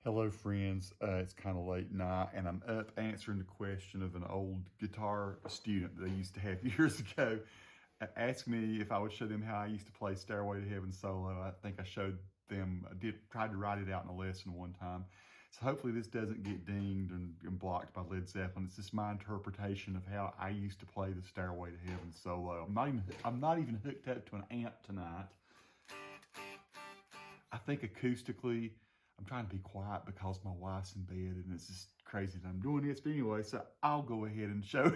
Hello, friends. It's kind of late night, and I'm up answering the question of an old guitar student that I used to have years ago. Asked me if I would show them how I used to play Stairway to Heaven solo. I think I showed them, tried to write it out in a lesson one time. So hopefully this doesn't get dinged and blocked by Led Zeppelin. It's just my interpretation of how I used to play the Stairway to Heaven solo. I'm not even hooked up to an amp tonight. I think acoustically, I'm trying to be quiet because my wife's in bed and it's just crazy that I'm doing this. But anyway, so I'll go ahead and show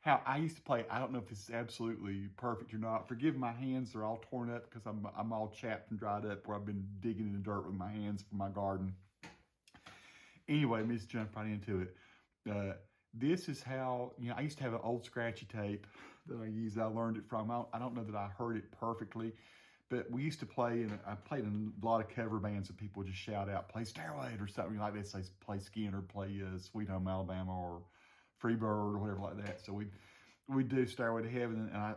how I used to play. I don't know if this is absolutely perfect or not. Forgive my hands, they're all torn up because I'm all chapped and dried up where I've been digging in the dirt with my hands for my garden. Anyway, let me just jump right into it. This is how, I used to have an old scratchy tape that I used. I learned it from. I don't know that I heard it perfectly, but we used to play, and I played in a lot of cover bands and people would just shout out, play Stairway or something like that, say play Skinner, play Sweet Home Alabama or Freebird or whatever like that. So we'd do Stairway to Heaven, and I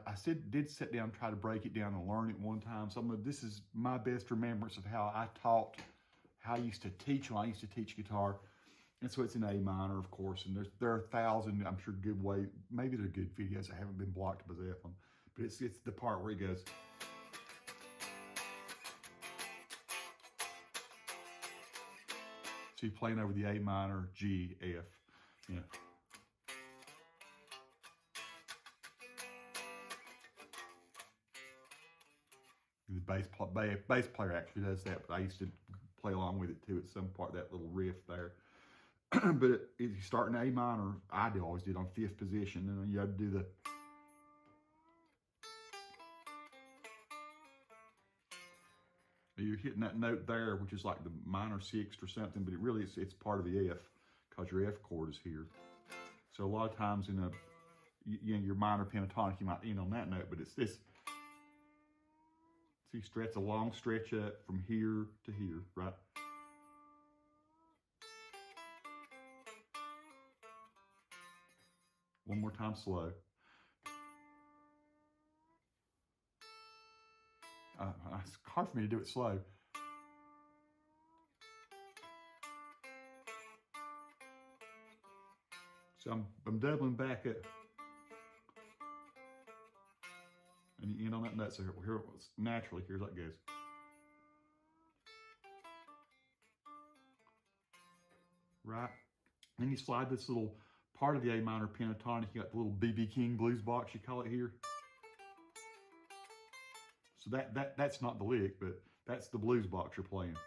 did sit down and try to break it down and learn it one time. So this is my best remembrance of how I used to teach when I used to teach guitar. And so it's in A minor, of course, and there are 1,000, I'm sure, maybe they're good videos that haven't been blocked by Zeppelin, but it's the part where he goes. So you're playing over the A minor, G, F. Yeah. The bass player actually does that, but I used to play along with it too at some part, that little riff there. But if you start in A minor, I always did on 5th position, and then you had to do the. You're hitting that note there, which is like the minor 6th or something, but it's part of the F because your F chord is here. So a lot of times in your minor pentatonic, you might end on that note, but it's this. So you stretch a long stretch up from here to here, right? One more time slow. It's hard for me to do it slow. So I'm doubling back at, and you end on that note. So here naturally, here's how it goes. Right, and then you slide this little part of the A minor pentatonic. You got the little B.B. King blues box, you call it here. So that's not the lick, but that's the blues box you're playing.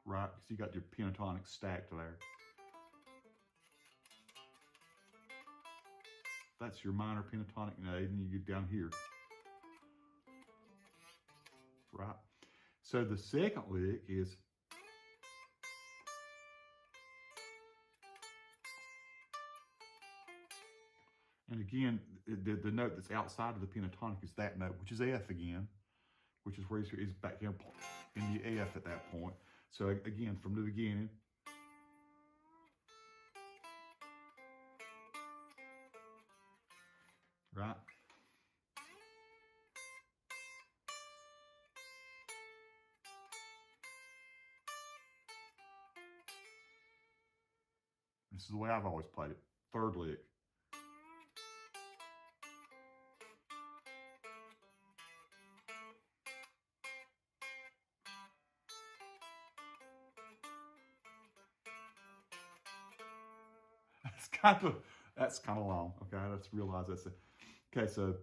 Right, because you got your pentatonic stacked there. That's your minor pentatonic note, and you get down here. Right. So the second lick is. And again, the note that's outside of the pentatonic is that note, which is F again, which is where he's back here in the F at that point. So again, from the beginning. Right? This is the way I've always played it. Third lick. That's kind of long. Okay, let's realize that's okay. So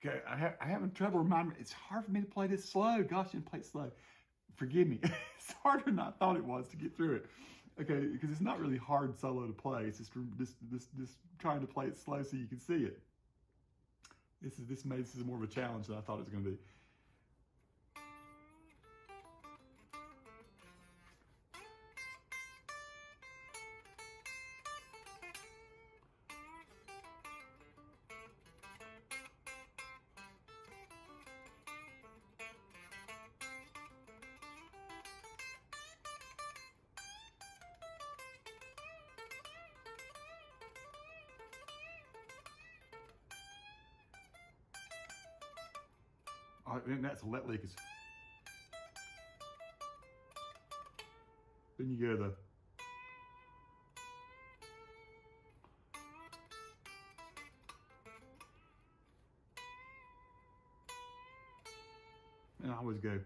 okay, I'm having trouble reminding me. It's hard for me to play this slow. Gosh, I didn't play it slow. Forgive me. It's harder than I thought it was to get through it. Okay, because it's not really hard solo to play. It's just trying to play it slow so you can see it. This is more of a challenge than I thought it was going to be. And that's a let lick. Then you go the. And I always go.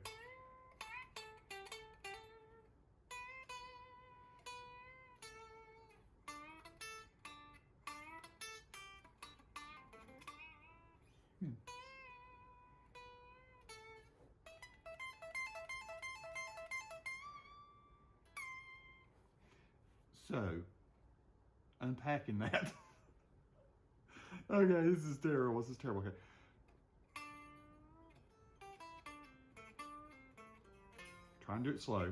So, unpacking that. Okay, this is terrible. This is terrible. Okay. Try and do it slow.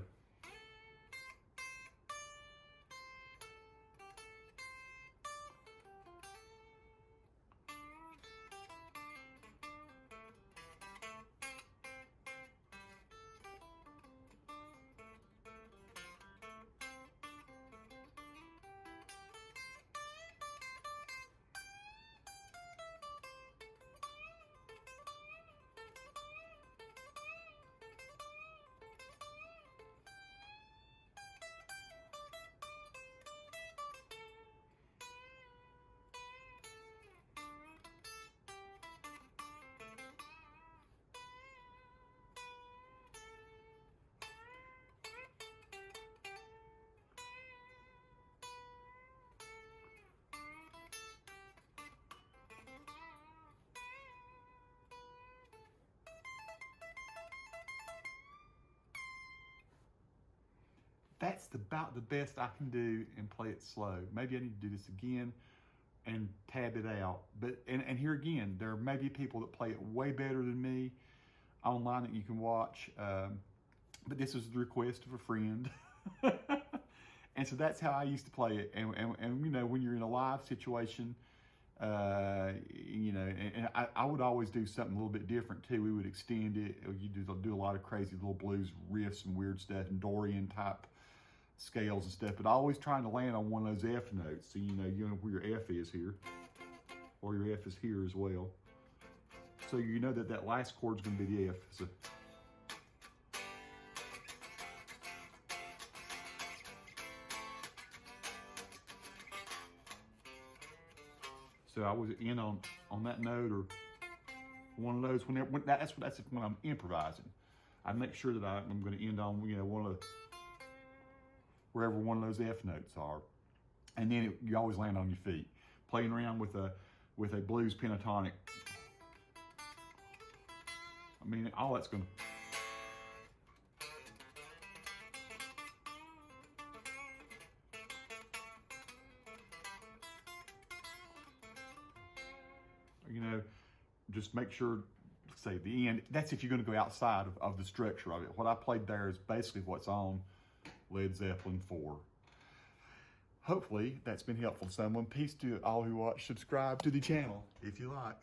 That's about the best I can do and play it slow. Maybe I need to do this again and tab it out. But and here again, there may be people that play it way better than me online that you can watch. But this was the request of a friend. And so that's how I used to play it. And you know, when you're in a live situation, you know, and I would always do something a little bit different too. We would extend it. You do a lot of crazy little blues riffs and weird stuff and Dorian type scales and stuff, but always trying to land on one of those F notes. So you know where your F is here, or your F is here as well. So you know that last chord is going to be the F. So I was in on that note or one of those. That's when I'm improvising. I make sure that I'm going to end on one of the, wherever one of those F notes are, and then you always land on your feet, playing around with a blues pentatonic. I mean, all that's going to. You know, just make sure, say the end. That's if you're going to go outside of the structure of it. What I played there is basically what's on Led Zeppelin 4. Hopefully that's been helpful to someone. Peace to all who watch. Subscribe to the channel if you like.